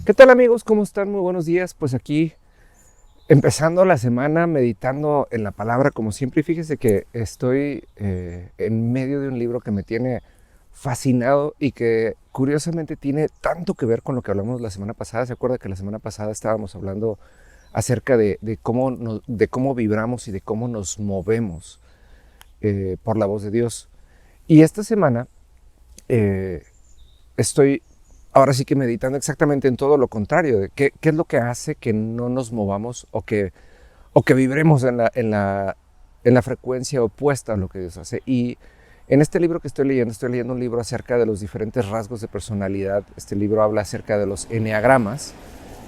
¿Qué tal amigos? ¿Cómo están? Muy buenos días. Pues aquí empezando la semana meditando en la palabra como siempre. Y fíjese que estoy en medio de un libro que me tiene fascinado y que curiosamente tiene tanto que ver con lo que hablamos la semana pasada. ¿Se acuerda que la semana pasada estábamos hablando acerca de cómo vibramos y de cómo nos movemos por la voz de Dios? Y esta semana eh, estoy ahora sí que meditando exactamente en todo lo contrario, de qué es lo que hace que no nos movamos o que vibremos en la frecuencia opuesta a lo que Dios hace. Y en este libro que estoy leyendo un libro acerca de los diferentes rasgos de personalidad. Este libro habla acerca de los eneagramas,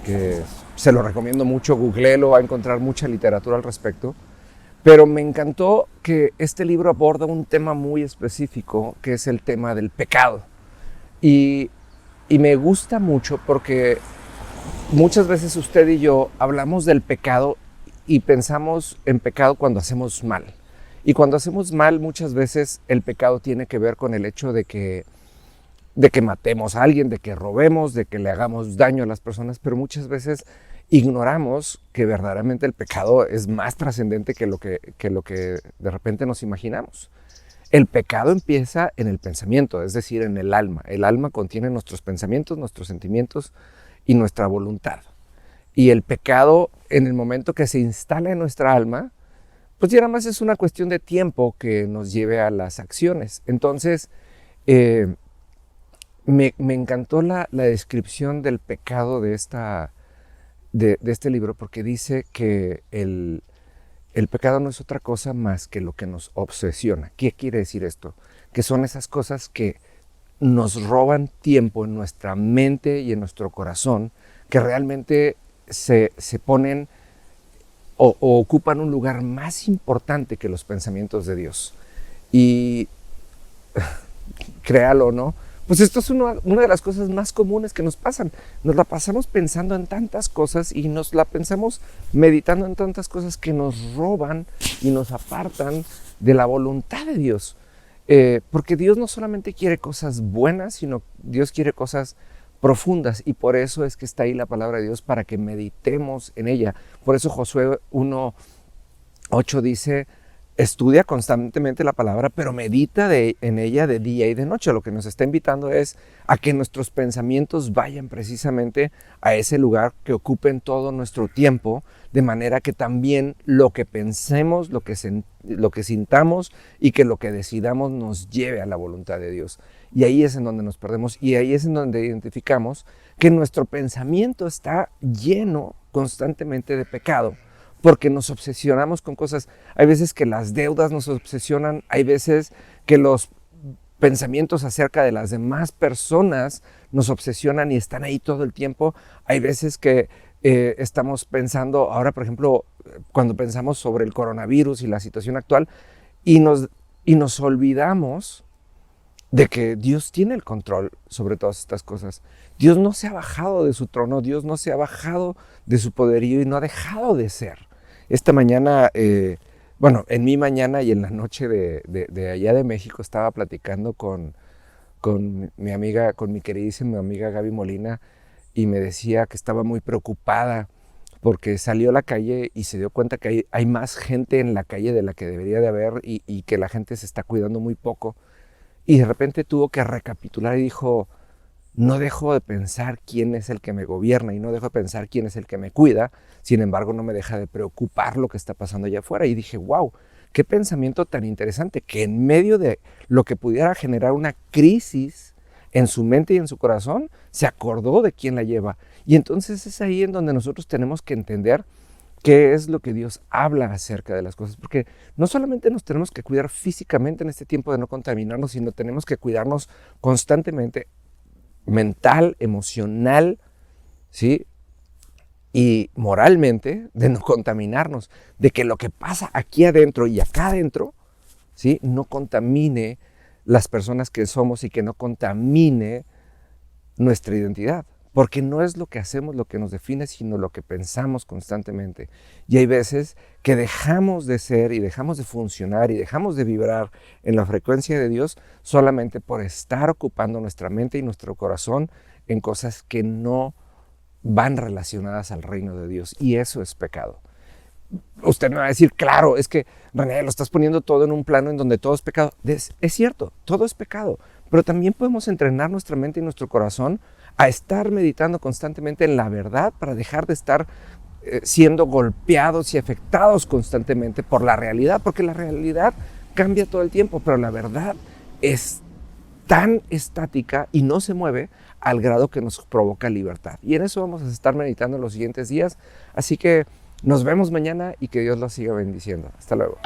que se lo recomiendo mucho, googleelo, va a encontrar mucha literatura al respecto. Pero me encantó que este libro aborda un tema muy específico, que es el tema del pecado. Y y me gusta mucho porque muchas veces usted y yo hablamos del pecado y pensamos en pecado cuando hacemos mal. Y cuando hacemos mal, muchas veces el pecado tiene que ver con el hecho de que matemos a alguien, de que robemos, de que le hagamos daño a las personas, pero muchas veces ignoramos que verdaderamente el pecado es más trascendente que lo que de repente nos imaginamos. El pecado empieza en el pensamiento, es decir, en el alma. El alma contiene nuestros pensamientos, nuestros sentimientos y nuestra voluntad. Y el pecado, en el momento que se instala en nuestra alma, pues ya nada más es una cuestión de tiempo que nos lleve a las acciones. Entonces, eh, me encantó la descripción del pecado de este libro, porque dice que el pecado no es otra cosa más que lo que nos obsesiona. ¿Qué quiere decir esto? Que son esas cosas que nos roban tiempo en nuestra mente y en nuestro corazón, que realmente se ponen o ocupan un lugar más importante que los pensamientos de Dios. Y créalo o no, pues esto es una de las cosas más comunes que nos pasan. Nos la pasamos pensando en tantas cosas y nos la pensamos meditando en tantas cosas que nos roban y nos apartan de la voluntad de Dios. Porque Dios no solamente quiere cosas buenas, sino Dios quiere cosas profundas, y por eso es que está ahí la palabra de Dios, para que meditemos en ella. Por eso Josué 1:8 dice: estudia constantemente la palabra, pero medita en ella de día y de noche. Lo que nos está invitando es a que nuestros pensamientos vayan precisamente a ese lugar, que ocupen todo nuestro tiempo, de manera que también lo que pensemos, lo que sintamos y que lo que decidamos nos lleve a la voluntad de Dios. Y ahí es en donde nos perdemos, y ahí es en donde identificamos que nuestro pensamiento está lleno constantemente de pecado, porque nos obsesionamos con cosas. Hay veces que las deudas nos obsesionan, hay veces que los pensamientos acerca de las demás personas nos obsesionan y están ahí todo el tiempo. Hay veces que estamos pensando, ahora por ejemplo, cuando pensamos sobre el coronavirus y la situación actual, y nos olvidamos de que Dios tiene el control sobre todas estas cosas. Dios no se ha bajado de su trono, Dios no se ha bajado de su poderío y no ha dejado de ser. Esta mañana, bueno, en mi mañana y en la noche de allá de México, estaba platicando con mi amiga, con mi queridísima amiga Gaby Molina, y me decía que estaba muy preocupada porque salió a la calle y se dio cuenta que hay más gente en la calle de la que debería de haber, y que la gente se está cuidando muy poco. Y de repente tuvo que recapitular y dijo: no dejo de pensar quién es el que me gobierna y no dejo de pensar quién es el que me cuida. Sin embargo, no me deja de preocupar lo que está pasando allá afuera. Y dije: wow, qué pensamiento tan interesante, que en medio de lo que pudiera generar una crisis en su mente y en su corazón, se acordó de quién la lleva. Y entonces es ahí en donde nosotros tenemos que entender qué es lo que Dios habla acerca de las cosas, porque no solamente nos tenemos que cuidar físicamente en este tiempo de no contaminarnos, sino tenemos que cuidarnos constantemente, mental, emocional, ¿sí? Y moralmente, de no contaminarnos, de que lo que pasa aquí adentro y acá adentro, ¿sí?, no contamine las personas que somos y que no contamine nuestra identidad. Porque no es lo que hacemos lo que nos define, sino lo que pensamos constantemente. Y hay veces que dejamos de ser y dejamos de funcionar y dejamos de vibrar en la frecuencia de Dios solamente por estar ocupando nuestra mente y nuestro corazón en cosas que no van relacionadas al reino de Dios y eso es pecado. Usted me va a decir, claro, es que René, lo estás poniendo todo en un plano en donde todo es pecado. Es cierto, todo es pecado, pero también podemos entrenar nuestra mente y nuestro corazón a estar meditando constantemente en la verdad para dejar de estar siendo golpeados y afectados constantemente por la realidad, porque la realidad cambia todo el tiempo, pero la verdad es tan estática y no se mueve al grado que nos provoca libertad. Y en eso vamos a estar meditando en los siguientes días. Así que nos vemos mañana y que Dios los siga bendiciendo. Hasta luego.